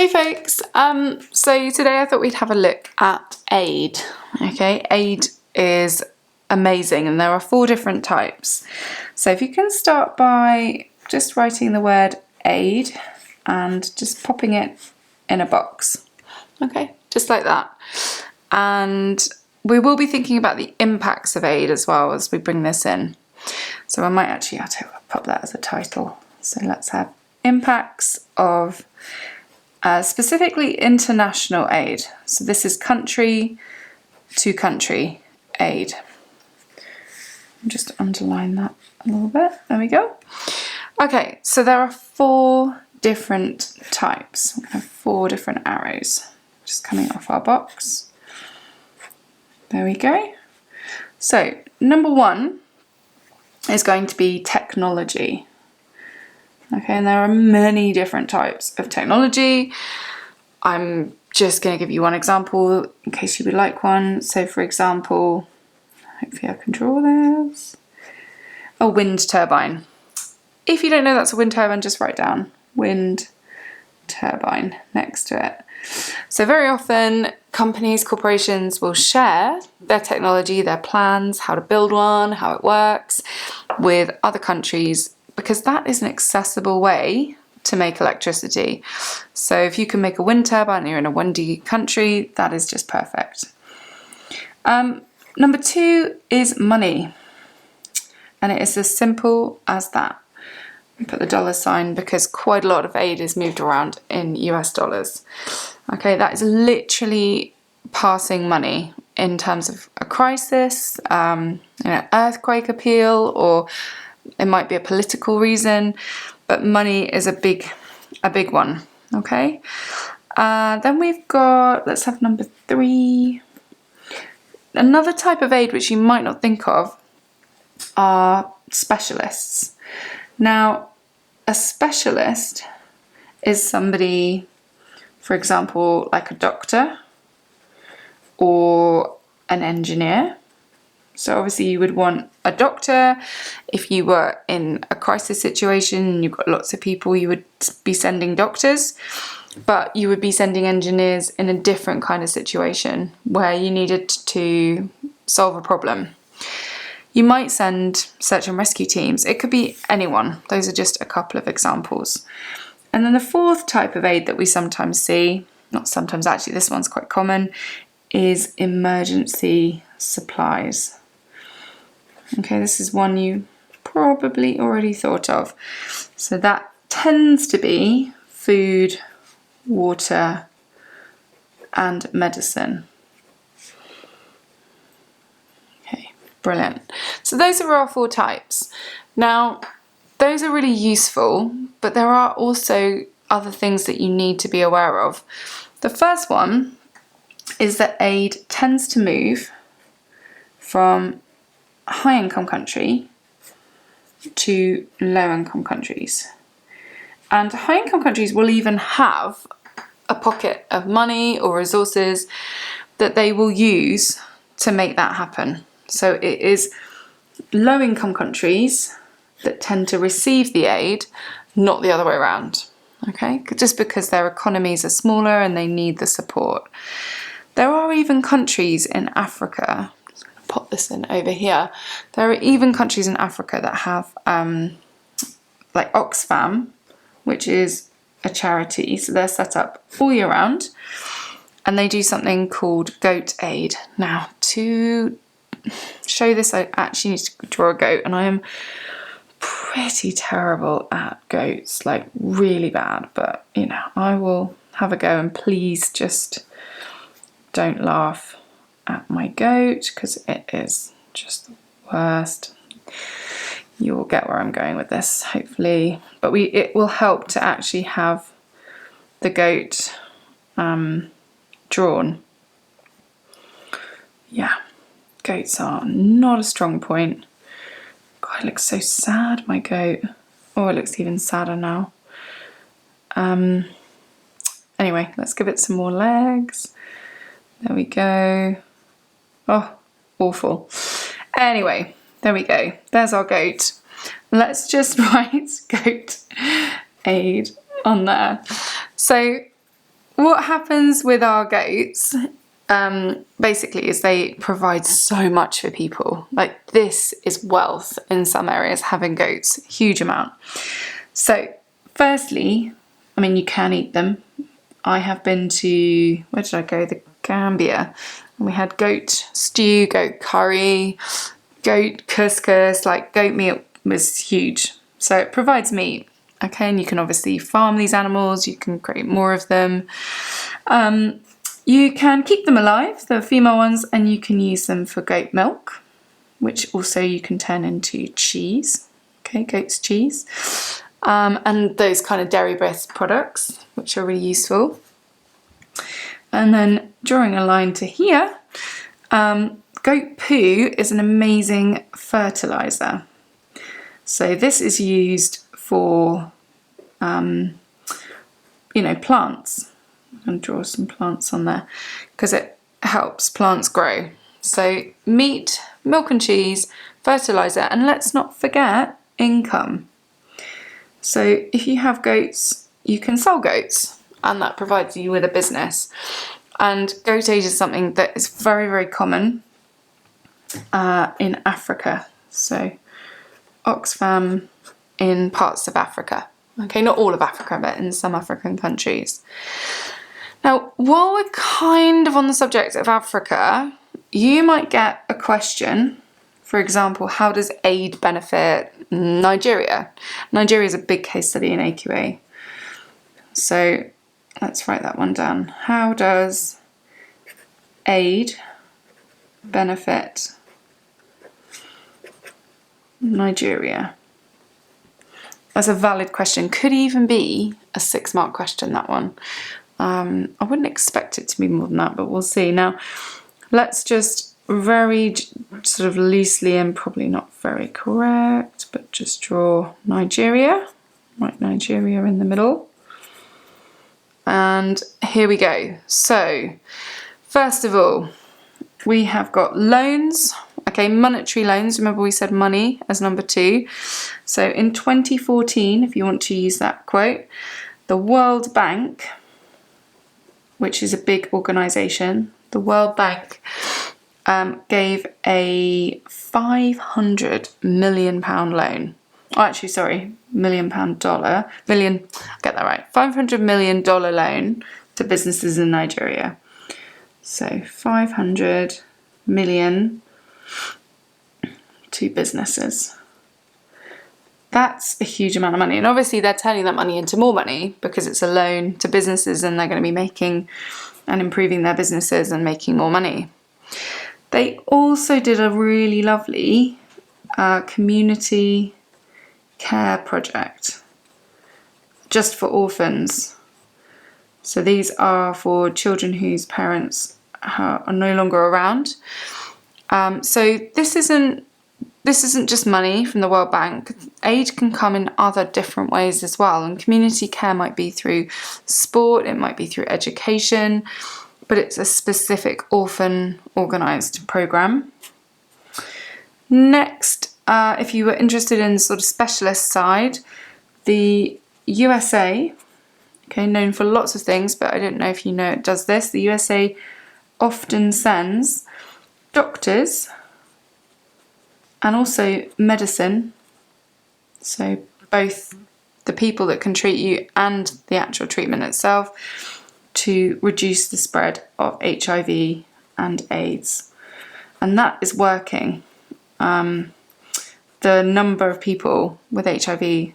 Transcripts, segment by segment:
Hey folks, so today I thought we'd have a look at aid. Okay, aid is amazing and there are 4 different types. So if you can start by just writing the word aid and just popping it in a box. Okay, just like that. And we will be thinking about the impacts of aid as well as we bring this in. So I might actually have to pop that as a title. So let's have impacts of specifically international aid. So this is country to country aid. Just underline that a little bit. There we go. Okay, so there are 4 different types. We have 4 different arrows just coming off our box. There we go. So number 1 is going to be technology. Okay, and there are many different types of technology. I'm just going to give you one example in case you would like one. So for example, hopefully I can draw this. A wind turbine. If you don't know that's a wind turbine, just write down wind turbine next to it. So very often companies, corporations will share their technology, their plans, how to build one, how it works with other countries, because that is an accessible way to make electricity. So if you can make a wind turbine and you're in a windy country, that is just perfect. Number 2 is money. And it is as simple as that. Put the dollar sign because quite a lot of aid is moved around in US dollars. Okay, that is literally passing money in terms of a crisis, earthquake appeal, or it might be a political reason, but money is a big one, okay? Then we've got, let's have number 3. Another type of aid which you might not think of are specialists. Now, a specialist is somebody, for example, like a doctor or an engineer. So obviously you would want a doctor. If you were in a crisis situation and you've got lots of people, you would be sending doctors, but you would be sending engineers in a different kind of situation where you needed to solve a problem. You might send search and rescue teams. It could be anyone. Those are just a couple of examples. And then the 4th type of aid that we sometimes see, not sometimes actually, this one's quite common, is emergency supplies. Okay, this is one you probably already thought of. So that tends to be food, water, and medicine. Okay, brilliant. So those are our 4 types. Now, those are really useful, but there are also other things that you need to be aware of. The first one is that aid tends to move from high-income country to low-income countries. And high-income countries will even have a pocket of money or resources that they will use to make that happen. So it is low-income countries that tend to receive the aid, not the other way around. Okay, just because their economies are smaller and they need the support. There are even countries in Africa, pop this in over here. There are even countries in Africa that have like Oxfam, which is a charity. So they're set up all year round and they do something called goat aid. Now, to show this, I actually need to draw a goat, and I am pretty terrible at goats, like really bad, but you know, I will have a go, and please just don't laugh at my goat because it is just the worst. You'll get where I'm going with this, hopefully, but it will help to actually have the goat drawn. Yeah, goats are not a strong point. God, it looks so sad, my goat. Oh, it looks even sadder now. Anyway, let's give it some more legs. There we go. Oh, awful. Anyway, there we go. There's our goat. Let's just write goat aid on there. So what happens with our goats basically is they provide so much for people. Like, this is wealth in some areas, having goats, huge amount. So firstly, I mean, you can eat them. I have been to, where did I go? The Gambia. And we had goat stew, goat curry, goat couscous, like goat meat was huge. So it provides meat. Okay, and you can obviously farm these animals, you can create more of them. You can keep them alive, the female ones, and you can use them for goat milk, which also you can turn into cheese. Okay, goat's cheese. And those kind of dairy-based products, which are really useful. And then drawing a line to here, goat poo is an amazing fertilizer. So this is used for, plants. I'm going to draw some plants on there because it helps plants grow. So meat, milk and cheese, fertilizer, and let's not forget income. So if you have goats, you can sell goats, and that provides you with a business. And goat age is something that is very, very common in Africa. So Oxfam in parts of Africa. Okay, not all of Africa, but in some African countries. Now, while we're kind of on the subject of Africa, you might get a question. For example, how does aid benefit Nigeria? Nigeria is a big case study in AQA. So let's write that one down. How does aid benefit Nigeria? That's a valid question. Could even be a 6-mark question, that one. I wouldn't expect it to be more than that, but we'll see. Now, let's just very sort of loosely, and probably not very correct, but just draw Nigeria. Right, Nigeria in the middle. And here we go. So, first of all, we have got loans. Okay, monetary loans. Remember we said money as number 2. So in 2014, if you want to use that quote, the World Bank, which is a big organisation, the World Bank gave a £500 million loan. Oh, actually, sorry, get that right. $500 million loan to businesses in Nigeria. So 500 million to businesses. That's a huge amount of money. And obviously they're turning that money into more money because it's a loan to businesses and they're going to be making and improving their businesses and making more money. They also did a really lovely community care project just for orphans. So these are for children whose parents are no longer around. So this isn't just money from the World Bank. Aid can come in other different ways as well. And community care might be through sport, it might be through education, but it's a specific orphan organised programme. Next, if you were interested in sort of specialist side, the USA, okay, known for lots of things, but I don't know if you know it does this. The USA often sends doctors and also medicine, so both the people that can treat you and the actual treatment itself, to reduce the spread of HIV and AIDS. And that is working. The number of people with HIV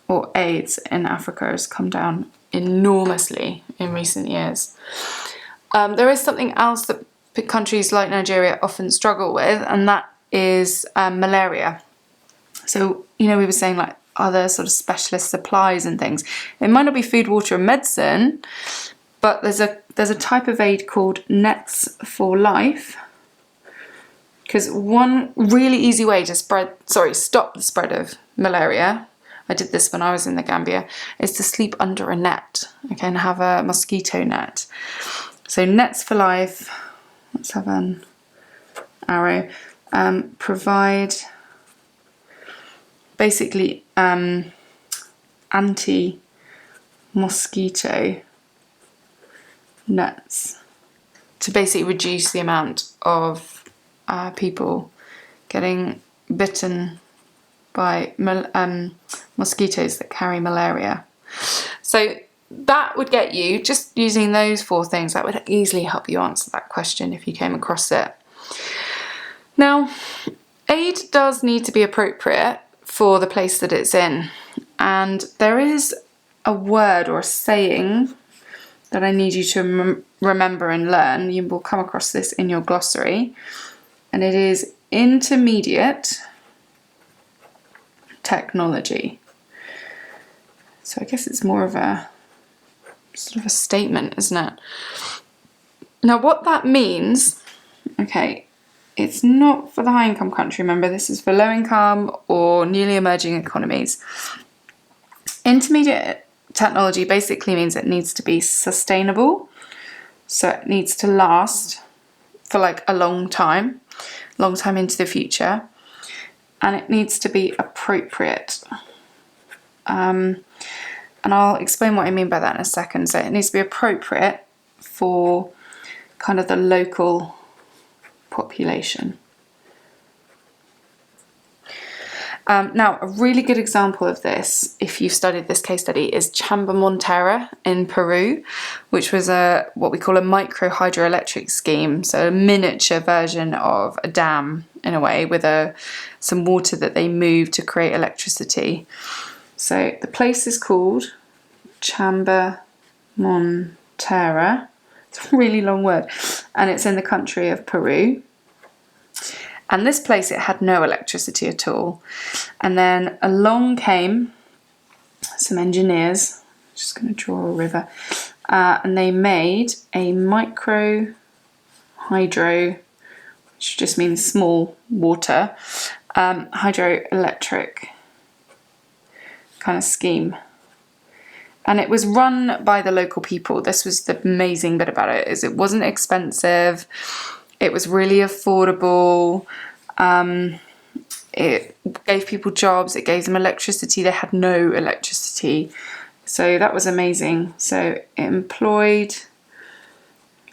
or AIDS in Africa has come down enormously in recent years. There is something else that countries like Nigeria often struggle with, and that is malaria. So, we were saying like other sort of specialist supplies and things. It might not be food, water and medicine, but there's a type of aid called Nets for Life. Because one really easy way to stop the spread of malaria, I did this when I was in the Gambia, is to sleep under a net, okay, and have a mosquito net. So Nets for Life, let's have an arrow, provide basically anti-mosquito nets to basically reduce the amount of people getting bitten by mosquitoes that carry malaria. So that would get you, just using those 4 things, that would easily help you answer that question if you came across it. Now, aid does need to be appropriate for the place that it's in, and there is a word or a saying that I need you to remember and learn. You will come across this in your glossary, and it is intermediate technology. So I guess it's more of a sort of a statement, isn't it? Now what that means, okay, it's not for the high income country, remember, this is for low income or newly emerging economies. Intermediate technology basically means it needs to be sustainable, so it needs to last for like a long time into the future, and it needs to be appropriate. And I'll explain what I mean by that in a second. So it needs to be appropriate for kind of the local population. Now, a really good example of this, if you've studied this case study, is Chamba in Peru, which was what we call a micro hydroelectric scheme, so a miniature version of a dam in a way, with some water that they moved to create electricity. So the place is called Chamba. It's a really long word, and it's in the country of Peru. And this place, it had no electricity at all. And then along came some engineers, I'm just going to draw a river, and they made a micro hydro, which just means small water, hydroelectric kind of scheme. And it was run by the local people. This was the amazing bit about it, is it wasn't expensive. It was really affordable. It gave people jobs. It gave them electricity. They had no electricity. So that was amazing. So it employed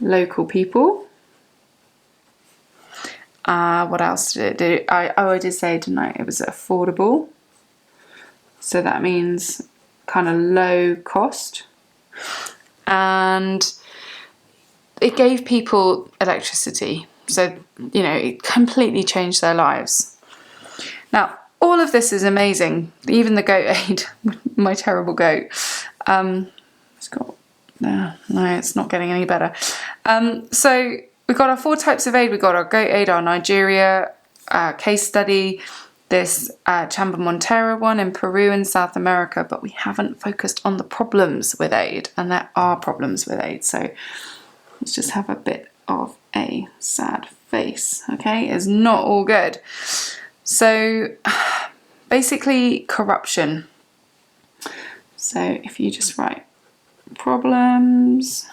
local people. What else did it do? I did say, didn't I? It was affordable. So that means kind of low cost. And it gave people electricity. So, you know, it completely changed their lives. Now, all of this is amazing. Even the goat aid, my terrible goat. It's not getting any better. So we've got our 4 types of aid. We've got our goat aid, our Nigeria case study, this Chamba one in Peru and South America, but we haven't focused on the problems with aid, and there are problems with aid. So let's just have a bit of a sad face, okay? It's not all good. So basically corruption. So if you just write problems.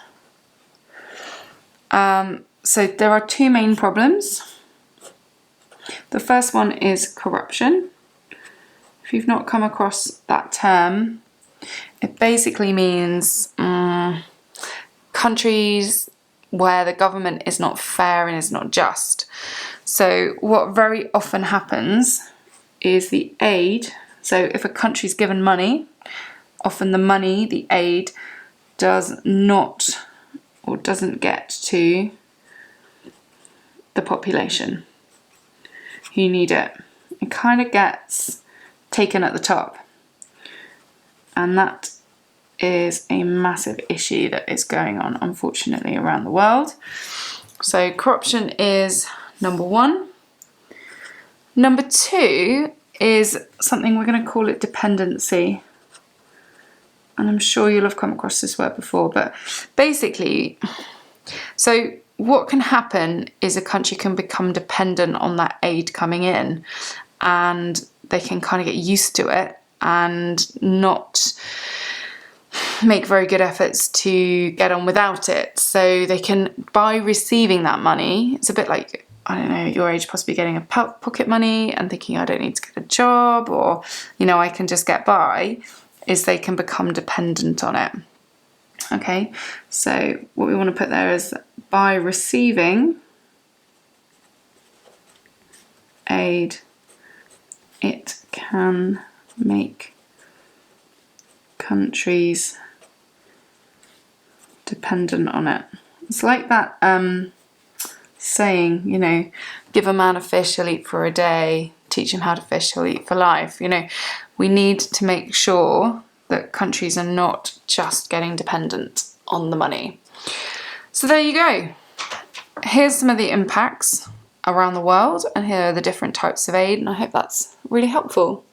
So there are 2 main problems. The first one is corruption. If you've not come across that term, it basically means countries where the government is not fair and is not just. So what very often happens is the aid, so if a country's given money, often the money, the aid, does not or doesn't get to the population who need it. It kind of gets taken at the top. And that is a massive issue that is going on, unfortunately, around the world. So corruption is number 1. Number 2 is something, we're going to call it dependency. And I'm sure you'll have come across this word before, but basically, so what can happen is a country can become dependent on that aid coming in, and they can kind of get used to it and not make very good efforts to get on without it. So they can, by receiving that money, it's a bit like, I don't know, your age possibly getting a pocket money and thinking, I don't need to get a job, or, you know, I can just get by, is they can become dependent on it. Okay, so what we want to put there is by receiving aid, it can make countries dependent on it. It's like that saying, you know, give a man a fish, he'll eat for a day, teach him how to fish, he'll eat for life. You know, we need to make sure that countries are not just getting dependent on the money. So there you go. Here's some of the impacts around the world, and here are the different types of aid, and I hope that's really helpful.